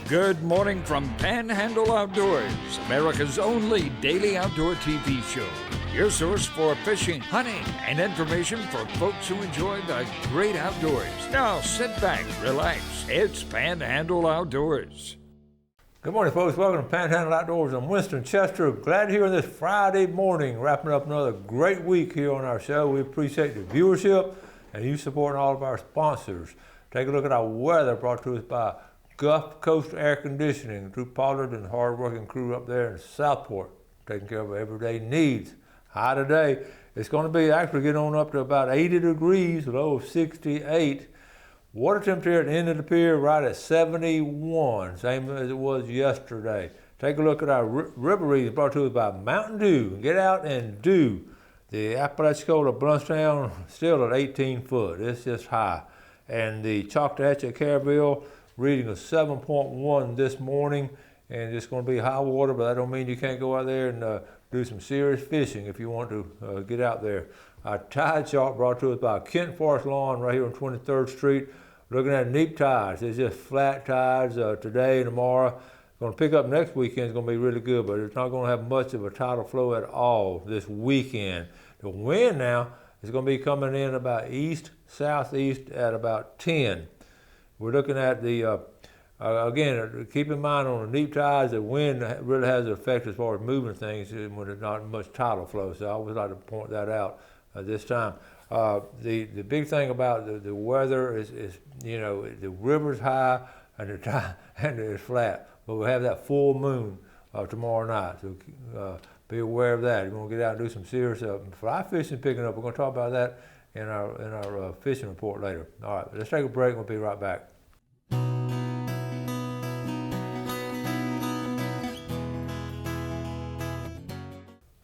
Good morning from Panhandle Outdoors, America's only daily outdoor TV show. Your source for fishing, hunting, and information for folks who enjoy the great outdoors. Now sit back, relax. It's Panhandle Outdoors. Good morning, folks. Welcome to Panhandle Outdoors. I'm Winston Chester. Glad you're here this Friday morning, wrapping up another great week here on our show. We appreciate the viewership and you supporting all of our sponsors. Take a look at our weather brought to us by Gulf Coast Air Conditioning, Drew Pollard and the hard-working crew up there in Southport, taking care of our everyday needs. High today, it's going to be actually getting on up to about 80 degrees, low of 68. Water temperature at the end of the pier right at 71, same as it was yesterday. Take a look at our river readings brought to us by Mountain Dew. Get out and do. The Apalachicola Bluntstown still at 18 foot. It's just high. And the Choctawhatchee Caryville reading a 7.1 this morning, and it's going to be high water, but that don't mean you can't go out there and do some serious fishing if you want to get out there. Our tide chart brought to us by Kent Forest Lawn right here on 23rd Street. Looking at neap tides. It's just flat tides today and tomorrow. Going to pick up next weekend. It's going to be really good, but it's not going to have much of a tidal flow at all this weekend. The wind now is going to be coming in about east, southeast at about 10. We're looking at the, again, keep in mind on the neap tides, the wind really has an effect as far as moving things when there's not much tidal flow. So I always like to point that out this time. The big thing about the weather is, you know, the river's high and the tide and it's flat. But we have that full moon tomorrow night. So be aware of that. You're going to get out and do some serious fly fishing picking up. We're going to talk about that in our fishing report later. All right, let's take a break. We'll be right back.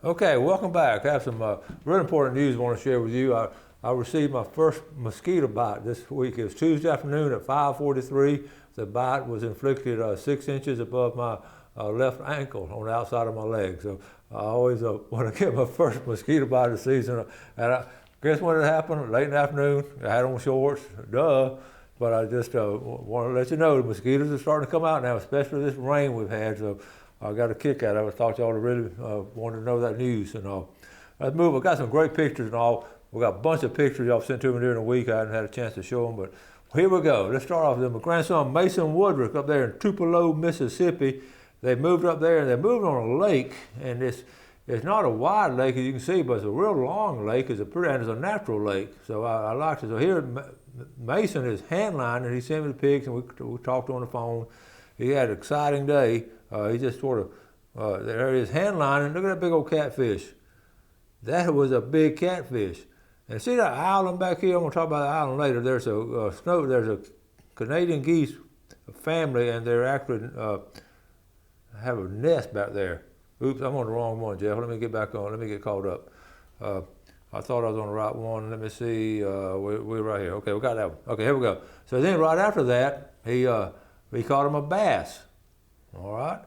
Okay, welcome back. I have some really important news I want to share with you. I received my first mosquito bite this week. It was Tuesday afternoon at 5:43. The bite was inflicted 6 inches above my left ankle on the outside of my leg. So I always want to get my first mosquito bite of the season. And guess when it happened? Late in the afternoon. I had on shorts, duh. But I just want to let you know the mosquitoes are starting to come out now, especially this rain we've had. So I got a kick out of it. I thought y'all really wanted to know that news and all. Let's move. I've got some great pictures and all. We got a bunch of pictures y'all sent to me during the week. I hadn't had a chance to show them, but here we go. Let's start off with my grandson Mason Woodruff up there in Tupelo, Mississippi. They moved up there and they moved on a lake, and it's not a wide lake as you can see, but it's a real long lake. It's a natural lake, so I like it. So here Mason is handlining, and he sent me the pics, and we talked on the phone. He had an exciting day. He just sort of, there he is handlining. Look at that big old catfish. That was a big catfish. And see that island back here? I'm going to talk about the island later. There's a Canadian geese family, and they're actually have a nest back there. Oops, I'm on the wrong one, Jeff. Let me get back on. Let me get caught up. I thought I was on the right one. Let me see. We're right here. Okay, we got that one. Okay, here we go. So then right after that, he caught him a bass. All right.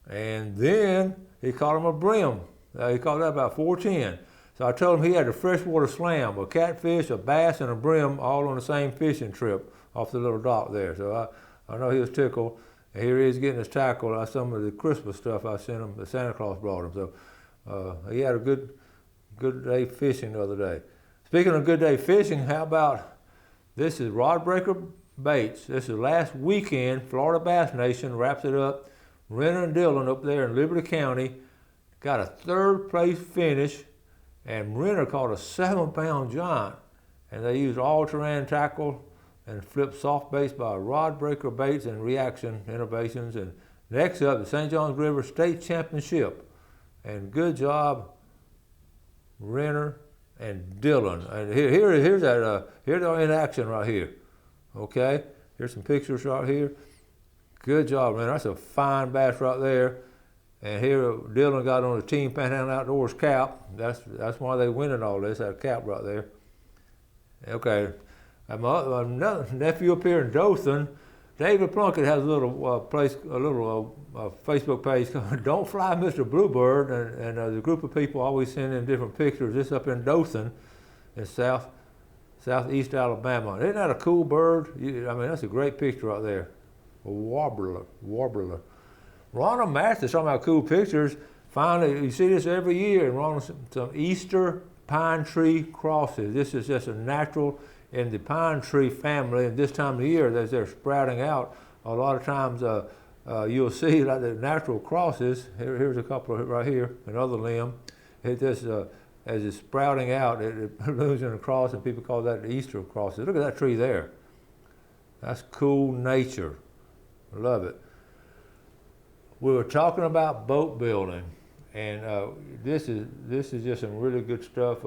And then he caught him a brim. He caught that about 410. So I told him he had a freshwater slam, a catfish, a bass, and a brim all on the same fishing trip off the little dock there. So I know he was tickled. And here he is getting his tackle. That's some of the Christmas stuff I sent him, that Santa Claus brought him. So he had a good day fishing the other day. Speaking of good day fishing, how about this is Rod Breaker Baits. This is last weekend, Florida Bass Nation wraps it up. Renner and Dillon up there in Liberty County got a third place finish, and Renner caught a 7-pound giant, and they used all-terrain tackle and flipped soft baits by Rod Breaker Baits and Reaction Innovations. And next up, the St. Johns River State Championship. And good job, Renner and Dillon. And here's they're in action right here. Okay, here's some pictures right here. Good job, Renner. That's a fine bass right there. And here Dillon got on the Team Panhandle Outdoors cap. That's why they winning all this, that cap right there. Okay. My nephew up here in Dothan, David Plunkett has a little Facebook page called Don't Fly Mr. Bluebird, and the group of people always send in different pictures. This up in Dothan in southeast Alabama. Isn't that a cool bird? I mean, that's a great picture right there. warbler. Ronald Mathis talking about cool pictures. Finally, you see this every year, and Ronald, some Easter pine tree crosses. This is just a natural in the pine tree family, and this time of year, as they're sprouting out, a lot of times you'll see like the natural crosses. Here's a couple right here, another limb. It just, as it's sprouting out, it balloons in a cross, and people call that the Easter crosses. Look at that tree there. That's cool nature. I love it. We were talking about boat building, and this is just some really good stuff.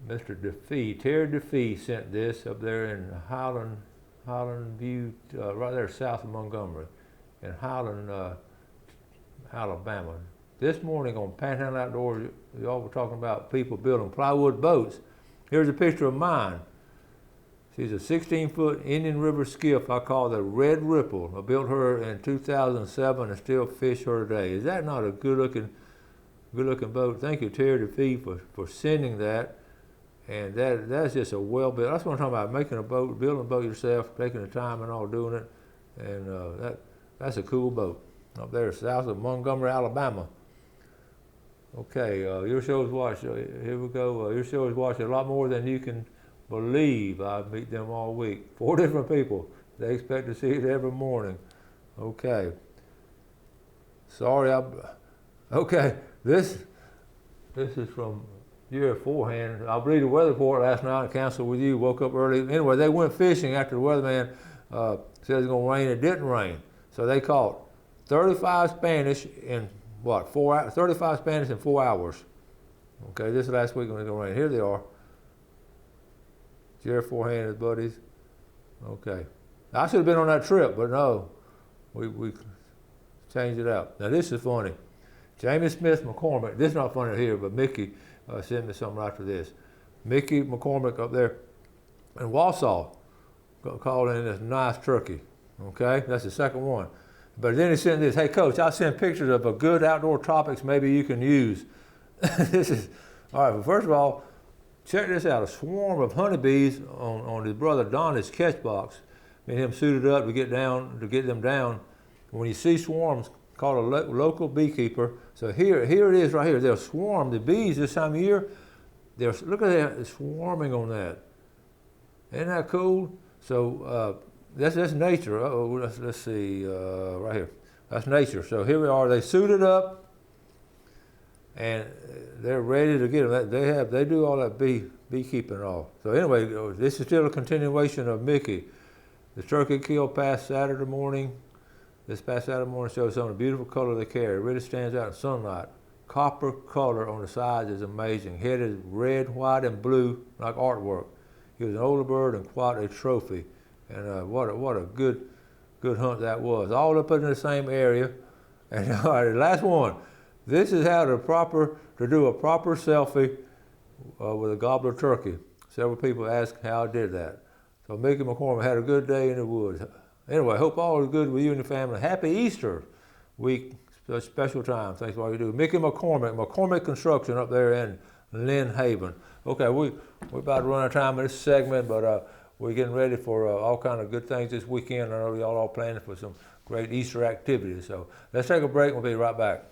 Mr. DeFee, Terry DeFee sent this up there in Highland View, right there south of Montgomery, in Highland, Alabama. This morning on Panhandle Outdoors, y'all were talking about people building plywood boats. Here's a picture of mine. She's a 16-foot Indian River skiff I call the Red Ripple. I built her in 2007 and still fish her today. Is that not a good-looking boat? Thank you, Terry DeFee, for sending that. And that's just a well-built. That's what I'm talking about, making a boat, building a boat yourself, taking the time and all doing it. And that's a cool boat up there south of Montgomery, Alabama. Okay, your show's watched. Here we go. Your show is watched a lot more than you can believe. I meet them all week. 4 different people. They expect to see it every morning. Okay. Sorry, okay. This is from year beforehand. I believe the weather report last night. I canceled with you. Woke up early. Anyway, they went fishing after the weatherman said it was going to rain. It didn't rain, so they caught 35 Spanish in what? 4 hours. 35 Spanish in 4 hours. Okay, this is last week when it was going to rain. Here they are. Jerry Forehand and his buddies. Okay. I should have been on that trip, but no, we changed it out. Now this is funny. Jamie Smith McCormick, this is not funny here, but Mickey sent me something after this. Mickey McCormick up there in Wausau called in this nice turkey. Okay, that's the second one. But then he sent this, hey coach, I'll send pictures of a good outdoor topics maybe you can use. This is, all right, well first of all, check this out, a swarm of honeybees on his brother Donnie's catch box. Me and him suited up to get them down. When you see swarms, call a local beekeeper. So here it is right here. They'll swarm, the bees this time of year, look at that, it's swarming on that. Isn't that cool? So that's nature. Let's see, right here. That's nature. So here we are, they suited up, and they're ready to get them. They do all that beekeeping and all. So anyway, this is still a continuation of Mickey. The turkey kill past Saturday morning. This past Saturday morning shows some of the beautiful color they carry. It really stands out in sunlight. Copper color on the sides is amazing. Head is red, white, and blue like artwork. He was an older bird and quite a trophy. And what a good hunt that was. All up in the same area. And all right, the last one. This is how to do a proper selfie with a gobbler turkey. Several people asked how I did that. So Mickey McCormick had a good day in the woods. Anyway, hope all is good with you and your family. Happy Easter week, a special time. Thanks for all you do. Mickey McCormick Construction up there in Lynn Haven. Okay, we're about to run out of time in this segment, but we're getting ready for all kind of good things this weekend. I know y'all all planning for some great Easter activities. So let's take a break and we'll be right back.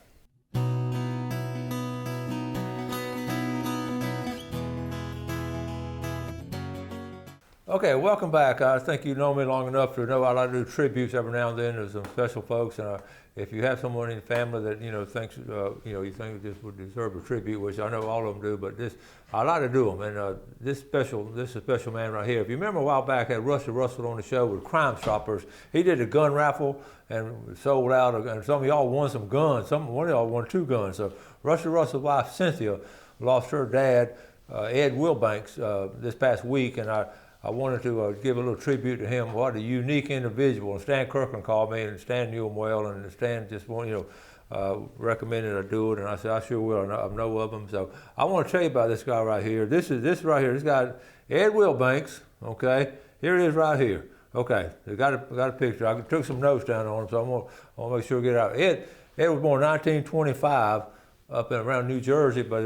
Okay, welcome back. I think you know me long enough to know I like to do tributes every now and then to some special folks. And if you have someone in your family that thinks you think this would deserve a tribute, which I know all of them do, but I like to do them. And this is a special man right here. If you remember a while back, I had Russell on the show with Crime Stoppers. He did a gun raffle and sold out, and some of y'all won some guns. One of y'all won 2 guns. So Russell's wife Cynthia lost her dad, Ed Wilbanks, this past week, and I wanted to give a little tribute to him. What a unique individual. And Stan Kirkland called me, and Stan knew him well, and Stan just recommended I do it, and I said, I sure will. I know of him. So I want to tell you about this guy right here. This guy, Ed Wilbanks, okay? Here he is right here. Okay, I got a picture. I took some notes down on him, so I'm gonna make sure to get it out. Ed was born in 1925 up and around New Jersey, but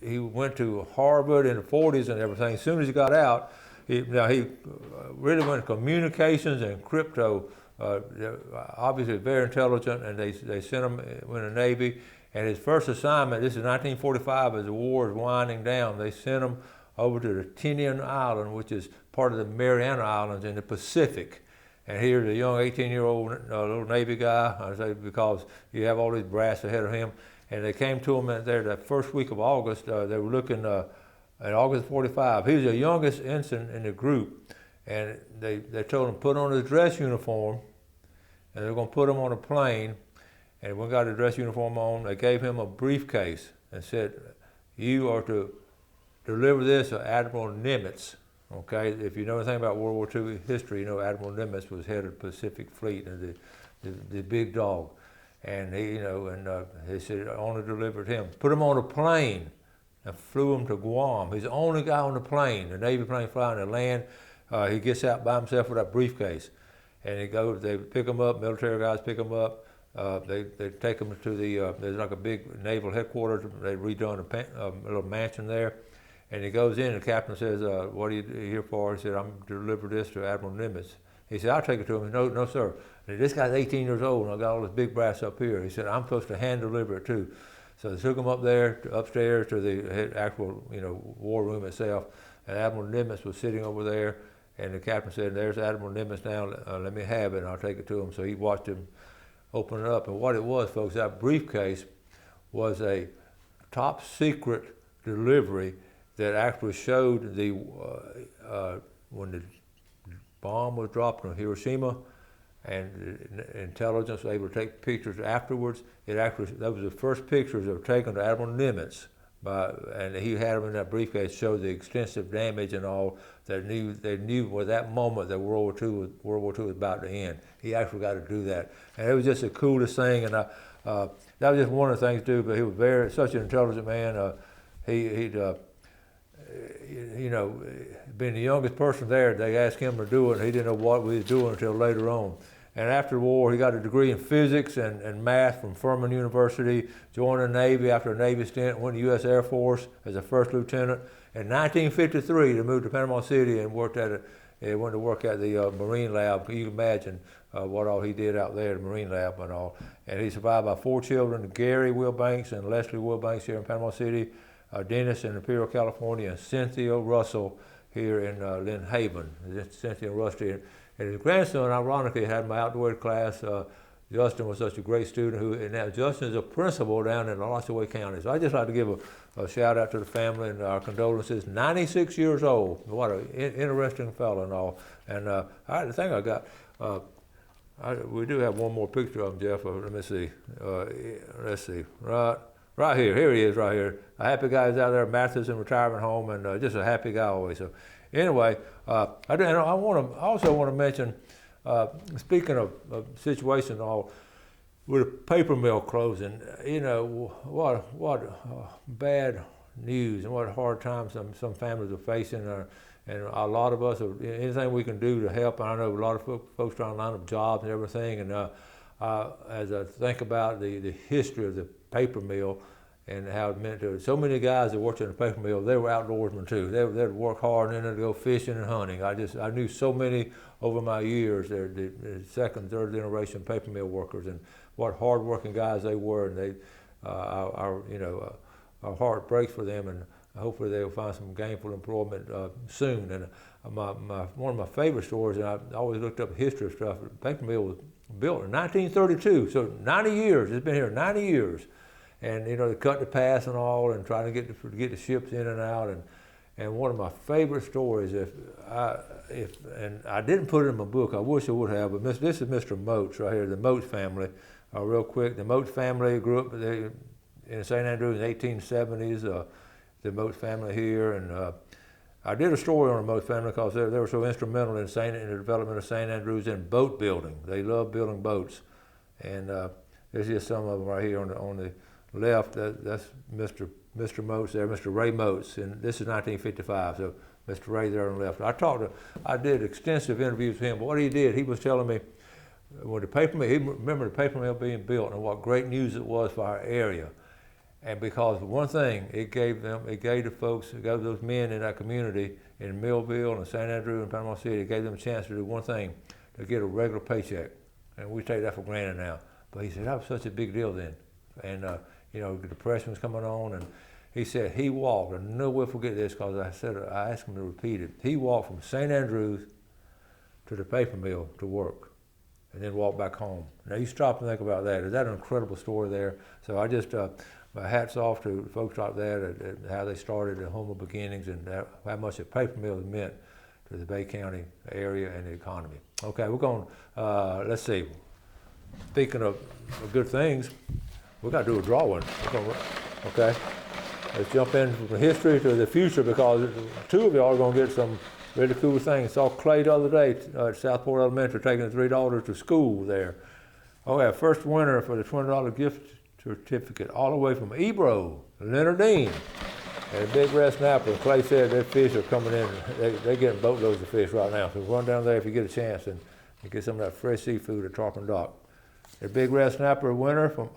he went to Harvard in the 40s and everything. As soon as he got out, he really went to communications and crypto. They're obviously very intelligent, and they sent him in the Navy. And his first assignment, this is 1945, as the war is winding down, they sent him over to the Tinian Island, which is part of the Mariana Islands in the Pacific. And here's a young 18-year-old little Navy guy, I say because you have all these brass ahead of him. And they came to him there that first week of August. They were looking at August 45. He was the youngest ensign in the group. And they told him put on his dress uniform, and they were going to put him on a plane. And when he got his dress uniform on, they gave him a briefcase and said, you are to deliver this to Admiral Nimitz. Okay, if you know anything about World War II history, you know Admiral Nimitz was head of the Pacific Fleet and the big dog. And he, he said, I only delivered him. Put him on a plane and flew him to Guam. He's the only guy on the plane, the Navy plane flying to land. He gets out by himself with that briefcase. And he goes, they pick him up, military guys pick him up. They take him to there's like a big naval headquarters. They redone a little mansion there. And he goes in, and the captain says, what are you here for? He said, I'm to deliver this to Admiral Nimitz. He said, I'll take it to him. No, sir. And this guy's 18 years old, and I got all this big brass up here. He said, I'm supposed to hand deliver it too. So they took him up there, upstairs to the actual, war room itself. And Admiral Nimitz was sitting over there, and the captain said, there's Admiral Nimitz now, let me have it, and I'll take it to him. So he watched him open it up. And what it was, folks, that briefcase was a top secret delivery that actually showed when the bomb was dropped on Hiroshima, and intelligence was able to take pictures afterwards. Those were the first pictures that were taken to Admiral Nimitz, and he had them in that briefcase, showed the extensive damage and all. They knew with that moment that World War II was about to end. He actually got to do that, and it was just the coolest thing. And that was just one of the things too. But he was such an intelligent man. He'd being the youngest person there, they asked him to do it, and he didn't know what we was doing until later on. And after the war, he got a degree in physics and math from Furman University, joined the Navy after a Navy stint, went to the U.S. Air Force as a first lieutenant. In 1953, they moved to Panama City and went to work at the Marine Lab. You can imagine what all he did out there, the Marine Lab and all. And he's survived by 4 children, Gary Wilbanks and Leslie Wilbanks here in Panama City, Dennis in Imperial, California, and Cynthia Russell here in Lynn Haven. Cynthia and Rusty. And his grandson, ironically, had my outdoor class. Justin was such a great student, and now Justin is a principal down in Ossaway County. So I'd just like to give a shout out to the family and our condolences. 96 years old. What an interesting fellow and all. And the thing I got, we do have one more picture of him, Jeff. Let me see. Let's see. Right here. Here he is right here. A happy guy is out there at Matheson Retirement Home, and just a happy guy always. So anyway, I also want to mention, speaking of situations all with a paper mill closing, what bad news and what hard times some families are facing, and a lot of us, anything we can do to help. And I know a lot of folks trying to line up jobs and everything, and as I think about the history of the paper mill and how it meant to so many guys that worked in the paper mill, they were outdoorsmen too. They'd work hard and then they'd go fishing and hunting. I knew so many over my years. They're the second, third generation paper mill workers, and what hard-working guys they were. And our heart breaks for them, and hopefully they'll find some gainful employment soon. And one of my favorite stories, and I always looked up history of stuff. The paper mill was built in 1932, so 90 years. It's been here 90 years. And they cut the pass and all, and trying to get the ships in and out. And one of my favorite stories, and I didn't put it in my book, I wish I would have, but this is Mr. Moats right here, the Moats family. Real quick, the Moats family grew up in St. Andrew in the 1870s. The Moats family here, and I did a story on the Moats family because they were so instrumental in the development of St. Andrews and boat building. They love building boats, and there's just some of them right here on the left. That's Mr. Moats there, Mr. Ray Moats, and this is 1955. So Mr. Ray there on the left. I did extensive interviews with him. But what he did, he was telling me when the paper mill. He remembered the paper mill being built and what great news it was for our area. And because one thing, it gave those men in that community, in Millville and San Andrew and Panama City. It gave them a chance to do one thing, to get a regular paycheck. And we take that for granted now. But he said, that was such a big deal then. And, the depression was coming on, and he said he walked, and I never will forget this because I asked him to repeat it. He walked from St. Andrews to the paper mill to work, and then walked back home. Now you stop and think about that. Is that an incredible story there? So I just, my hat's off to the folks like that, and how they started at humble beginnings, and how much the paper mill has meant to the Bay County area and the economy. Okay, we're going, let's see, speaking of good things, we got to do a drawing. Okay, let's jump in from the history to the future, because two of y'all are going to get some really cool things. Saw Clay the other day at Southport Elementary taking his 3 daughters to school there. Oh yeah, first winner for the $20 gift certificate all the way from Ebro, Leonard Dean. And a big red snapper. Clay said their fish are coming in. They're getting boatloads of fish right now. So run down there if you get a chance and get some of that fresh seafood at Tarpon Dock. A big red snapper winner from,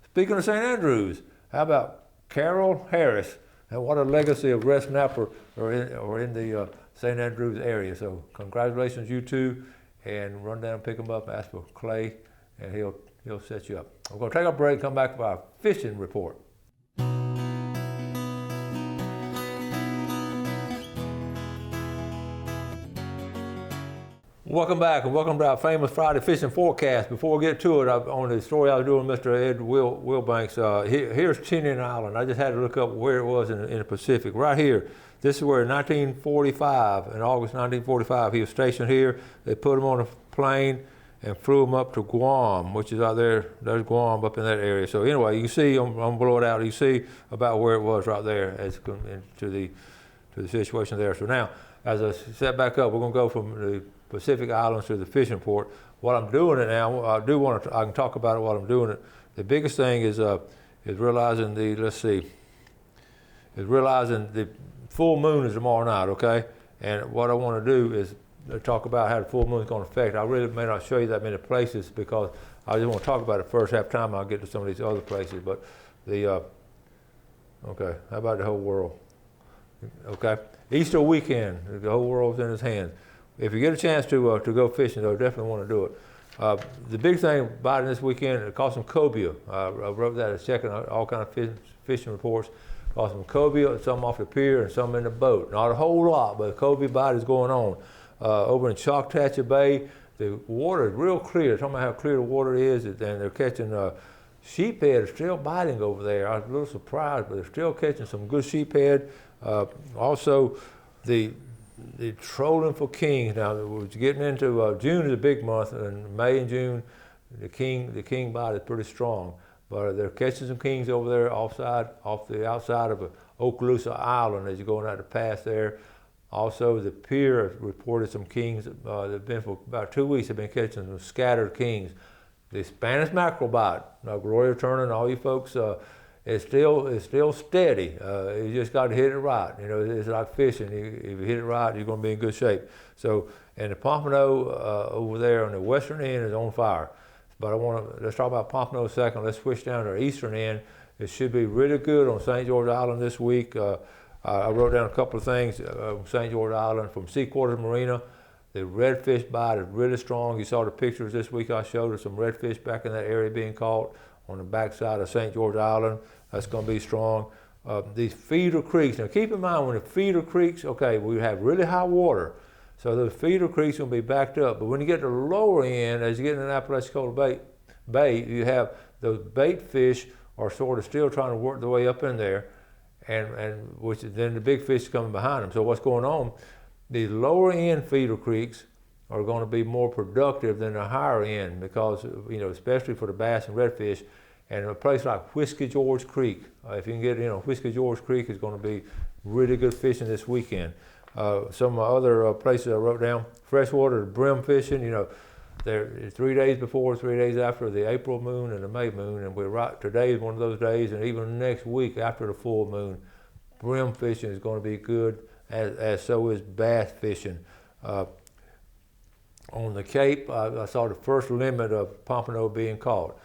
speaking of St. Andrews, how about Carol Harris? And what a legacy of red snapper are in the St. Andrews area. So congratulations, you two, and run down and pick them up, ask for Clay, and he'll set you up. We're going to take a break, come back for our fishing report. Welcome back, and welcome to our famous Friday fishing forecast. Before we get to it, on the story I was doing with Mr. Ed Wilbanks, here's Tinian Island. I just had to look up where it was in the Pacific. Right here, this is where in 1945, in August 1945, he was stationed here. They put him on a plane and flew him up to Guam, which is out there. There's Guam up in that area. So anyway, you can see, I'm going to blow it out, you see about where it was right there as to the situation there. So now, as I set back up, we're going to go from the Pacific Islands to the fishing port. While I'm doing it now, I can talk about it while I'm doing it. The biggest thing is realizing realizing the full moon is tomorrow night, okay? And what I want to do is talk about how the full moon is going to affect. I really may not show you that many places because I just want to talk about it first. Half time I'll get to some of these other places. But okay, how about the whole world? Okay, Easter weekend, the whole world's in his hands. If you get a chance to go fishing, though, definitely want to do it. The big thing about it this weekend, it caught some cobia. I wrote that, I was checking all kind of fishing reports. Caught some cobia, some off the pier and some in the boat. Not a whole lot, but cobia bite is going on. Over in Choctawhatchee Bay, the water is real clear. Talking about how clear the water is, and they're catching sheephead are still biting over there. I was a little surprised, but they're still catching some good sheephead. Also, the trolling for kings. Now we're getting into June is a big month, and May and June, the king bite is pretty strong. But they're catching some kings over there off the outside of Okaloosa Island as you're going out the pass there. Also, the pier has reported some kings. They've been for about 2 weeks. They've been catching some scattered kings. The Spanish mackerel bite. Now, Gloria Turner and all you folks, it's still steady. You just got to hit it right. You know, it's like fishing. If you hit it right, you're going to be in good shape. So, and the Pompano over there on the western end is on fire. But let's talk about Pompano a second. Let's switch down to the eastern end. It should be really good on St. George Island this week. I wrote down a couple of things. St. George Island from Sea Quarters Marina. The redfish bite is really strong. You saw the pictures this week I showed of some redfish back in that area being caught on the backside of St. George Island. That's going to be strong. These feeder creeks. Now keep in mind when the feeder creeks, okay, we have really high water. So those feeder creeks will be backed up. But when you get to the lower end, as you get in the Apalachicola Bay, you have those bait fish are sort of still trying to work their way up in there, and which then the big fish is coming behind them. So what's going on? The lower end feeder creeks are going to be more productive than the higher end because, you know, especially for the bass and redfish. And a place like Whiskey George Creek, if you can get, Whiskey George Creek is going to be really good fishing this weekend. Some other places I wrote down, Freshwater, Brim fishing, they're 3 days before, 3 days after the April moon and the May moon, and today is one of those days, and even next week after the full moon, Brim fishing is going to be good, as so is bass fishing. On the Cape, I saw the first limit of pompano being caught.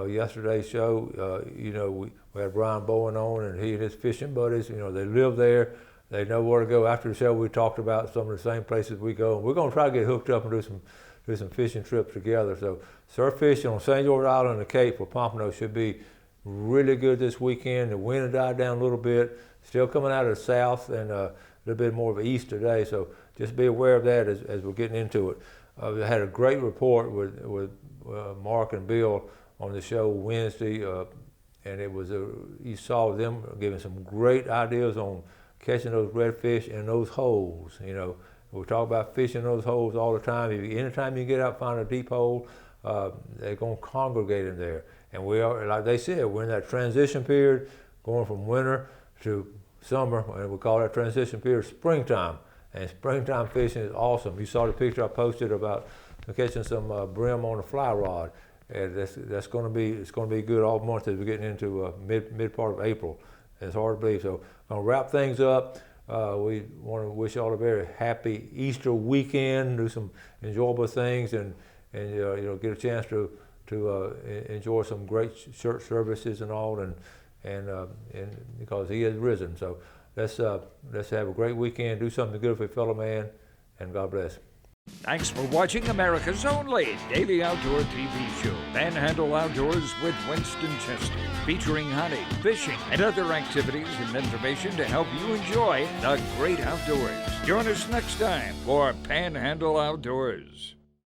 Yesterday's show, we had Brian Bowen on, and he and his fishing buddies, they live there. they know where to go. After the show, we talked about some of the same places we go. And we're going to try to get hooked up and do some fishing trips together. So surf fishing on St. George Island and the Cape for Pompano should be really good this weekend. The wind died down a little bit, still coming out of the south, and a little bit more of an east today. So just be aware of that as we're getting into it. We had a great report with Mark and Bill on the show Wednesday, and it was you saw them giving some great ideas on catching those redfish in those holes. You know, we talk about fishing those holes all the time. Anytime you get out, find a deep hole, they're going to congregate in there. And we are, like they said, we're in that transition period, going from winter to summer, and we call that transition period springtime. And springtime fishing is awesome. You saw the picture I posted about catching some brim on a fly rod. And it's going to be good all month as we're getting into mid part of April. It's hard to believe. So I'm going to wrap things up. We want to wish you all a very happy Easter weekend. Do some enjoyable things, and get a chance to enjoy some great church services and all, and because He has risen. So let's have a great weekend. Do something good for your fellow man, and God bless. Thanks for watching America's only daily outdoor TV show, Panhandle Outdoors with Winston Chester, featuring hunting, fishing, and other activities and information to help you enjoy the great outdoors. Join us next time for Panhandle Outdoors.